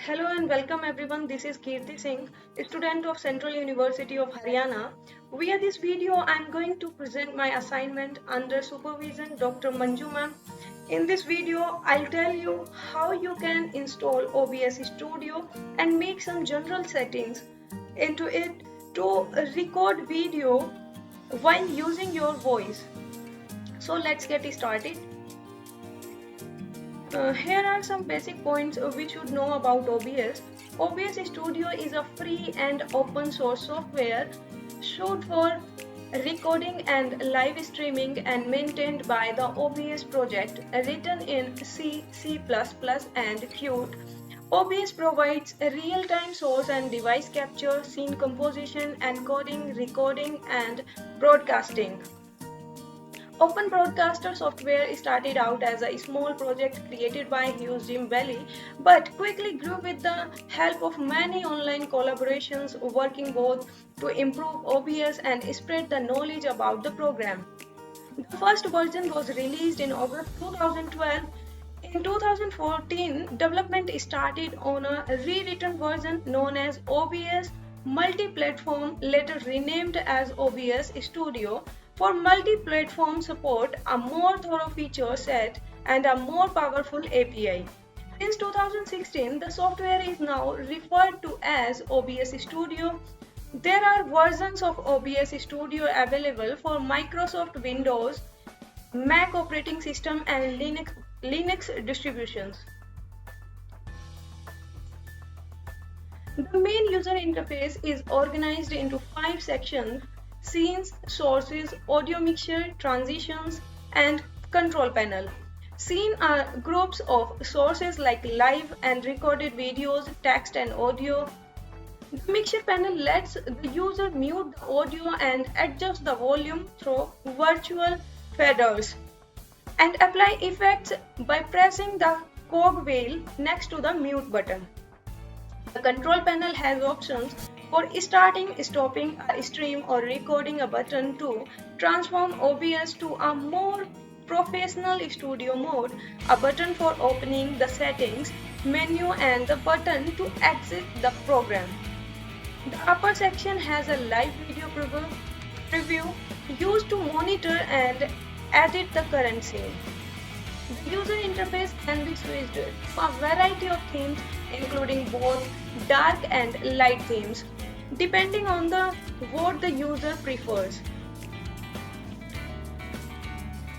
Hello and welcome everyone. This is Kirti Singh, student of Central University of Haryana. Via this video, I am going to present my assignment under supervision Dr. Manju ma'am. In this video, I'll tell you how you can install OBS Studio and make some general settings into it to record video while using your voice. So let's get started. Here are some basic points we should know about OBS. OBS Studio is a free and open source software suited for recording and live streaming and maintained by the OBS project written in C, C++ and Qt. OBS provides real-time source and device capture, scene composition, encoding, recording and broadcasting. Open Broadcaster software started out as a small project created by Hughes Jim Valley, but quickly grew with the help of many online collaborations working both to improve OBS and spread the knowledge about the program. The first version was released in August 2012. In 2014, development started on a rewritten version known as OBS Multi-Platform, later renamed as OBS Studio, for multi-platform support, a more thorough feature set, and a more powerful API. Since 2016, the software is now referred to as OBS Studio. There are versions of OBS Studio available for Microsoft Windows, Mac operating system, and Linux distributions. The main user interface is organized into 5 sections: scenes, sources, audio mixture, transitions, and control panel. Scene are groups of sources like live and recorded videos, text and audio. The mixture panel lets the user mute the audio and adjust the volume through virtual faders and apply effects by pressing the cog wheel next to the mute button. The control panel has options for starting, stopping a stream or recording, a button to transform OBS to a more professional studio mode, a button for opening the settings menu, and the button to exit the program. The upper section has a live video preview used to monitor and edit the current scene. The user interface can be switched to a variety of themes, including both dark and light themes, depending on what the user prefers.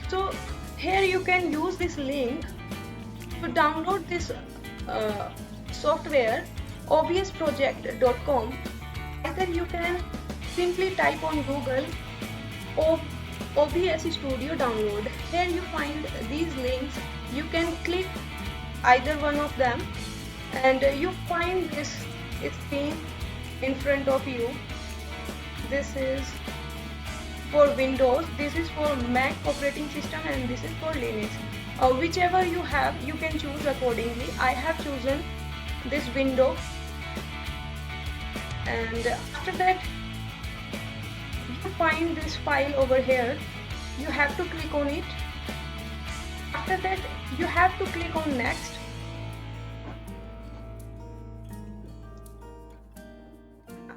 So here you can use this link to download this software, obsproject.com. Either you can simply type on Google OBS Studio download. Here you find these links. You can click either one of them and you find this screen in front of you. This is for Windows, this is for Mac operating system, and this is for Linux. Whichever you have, you can choose accordingly. I have chosen this window, and after that you find this file over here. You have to click on it. After that you have to click on next.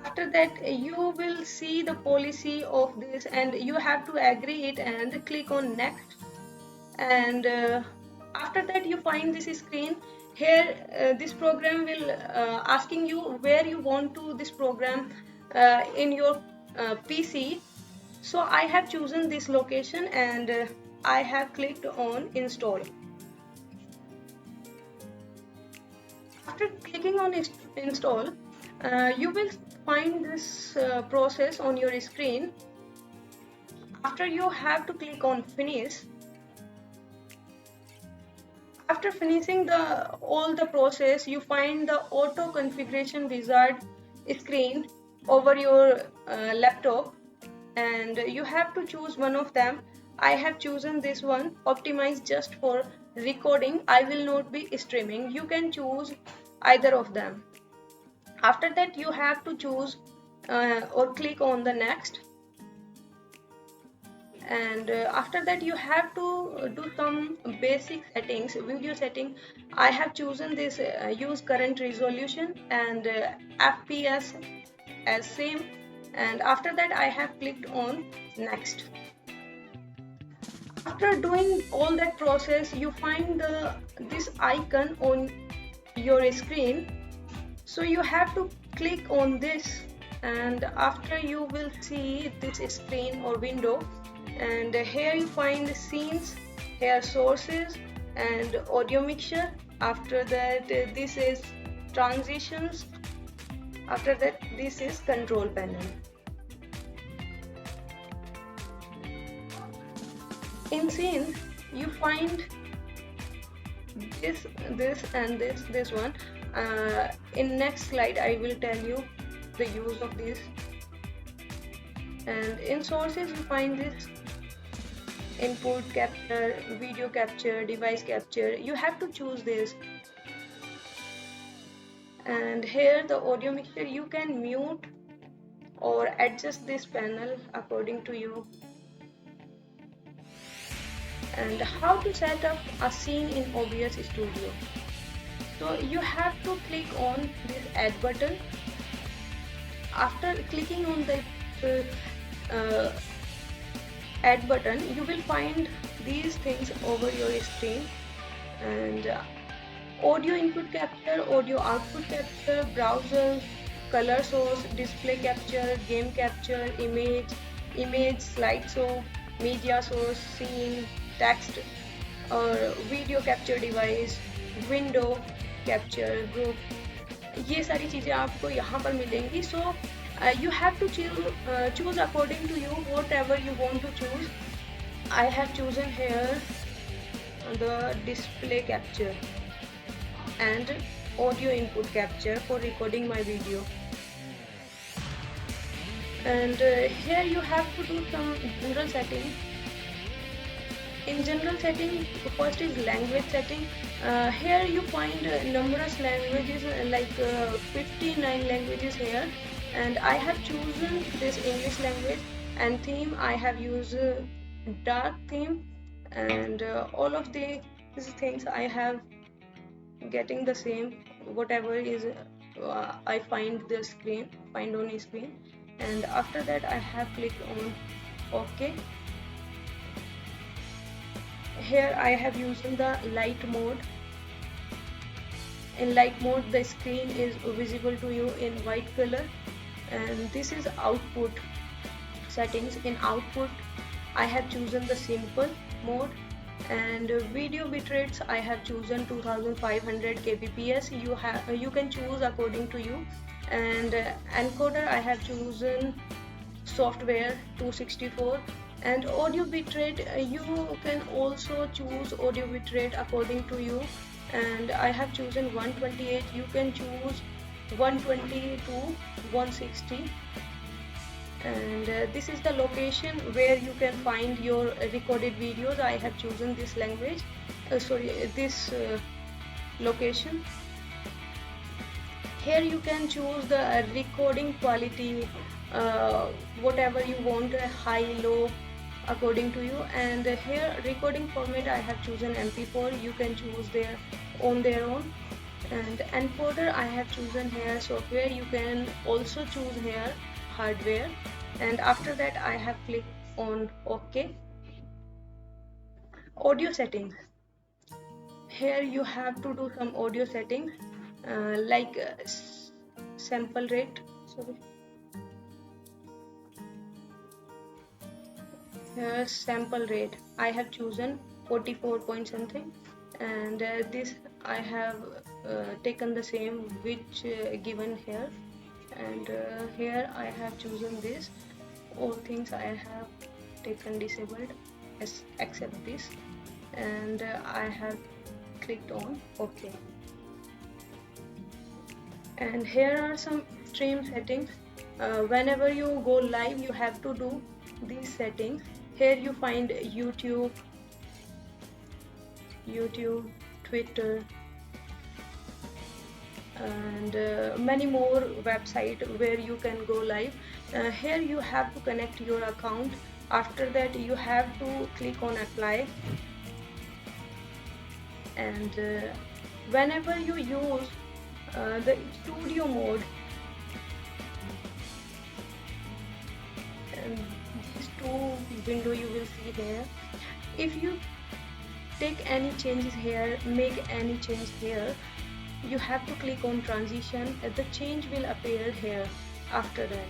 After that you will see the policy of this and you have to agree it and click on next. And after that you find this screen. Here this program will asking you where you want to this program in your PC. So I have chosen this location and I have clicked on install. After clicking on install, you will find this process on your screen. After you have to click on finish. After finishing all the process, you find the auto configuration wizard screen over your laptop, and you have to choose one of them. I have chosen this one, optimized just for recording. I will not be streaming. You can choose either of them. After that you have to choose or click on the next, and after that you have to do some basic settings, video setting. I have chosen this use current resolution and fps as same, and after that I have clicked on next. After doing all that process, you find this icon on your screen, so you have to click on this, and after you will see this screen or window, and here you find the scenes, here sources and audio mixture. After that this is transitions. After that this is control panel. In scenes you find this and this one. In next slide I will tell you the use of this. And in sources you find this input capture, video capture, device capture. You have to choose this. And here the audio mixture, you can mute or adjust this panel according to you. And how to set up a scene in OBS Studio. So you have to click on this add button. After clicking on the add button, you will find these things over your screen, and audio input capture, audio output capture, browser, color source, display capture, game capture, image, slideshow, media source, scene, text और video capture device, window capture, group, ये सारी चीज़ें आपको यहाँ पर मिलेंगी. सो you have to choose according to you whatever you want to choose. I have chosen here the display capture and audio input capture for recording my video. And here you have to do some general settings. In general setting, first is language setting. Here you find numerous languages, like 59 languages here, and I have chosen this English language. And theme, I have used dark theme, and all of these things I have getting the same whatever is I find on screen. And after that I have clicked on OK. Here I have used the light mode. In light mode the screen is visible to you in white color. And this is output settings. In output I have chosen the simple mode. And video bitrates I have chosen 2500 kbps. You can choose according to you. And encoder I have chosen software 264. And audio bitrate, you can also choose audio bitrate according to you. And I have chosen 128. You can choose 120 to 160. And this is the location where you can find your recorded videos. I have chosen this language, this location. Here you can choose the recording quality, whatever you want, high, low, according to you. And here recording format I have chosen MP4. You can choose on their own. And encoder I have chosen here software. You can also choose here hardware. And after that I have clicked on OK. Audio settings. Here you have to do some audio settings, like sample rate. Here sample rate I have chosen 44 point something. And this I have taken the same which given here. And here I have chosen this. All things I have taken disabled except this. And I have clicked on OK. And here are some stream settings. Whenever you go live you have to do these settings. Here you find YouTube, Twitter, and many more websites where you can go live. Here you have to connect your account After that you have to click on apply, and whenever you use the studio mode, and these two window you will see here, if you take any changes here, make any change here, you have to click on transition and the change will appear here after that.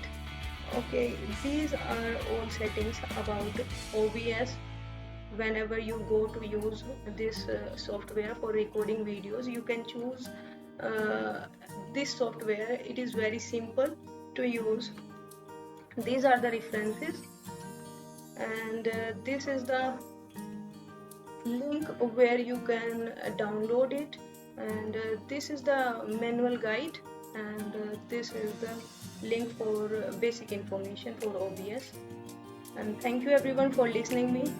Okay, these are all settings about OBS. Whenever you go to use this software for recording videos, you can choose this software. It is very simple to use. These are the references, and this is the link where you can download it, and this is the manual guide, and this is the link for basic information for OBS. And thank you everyone for listening me.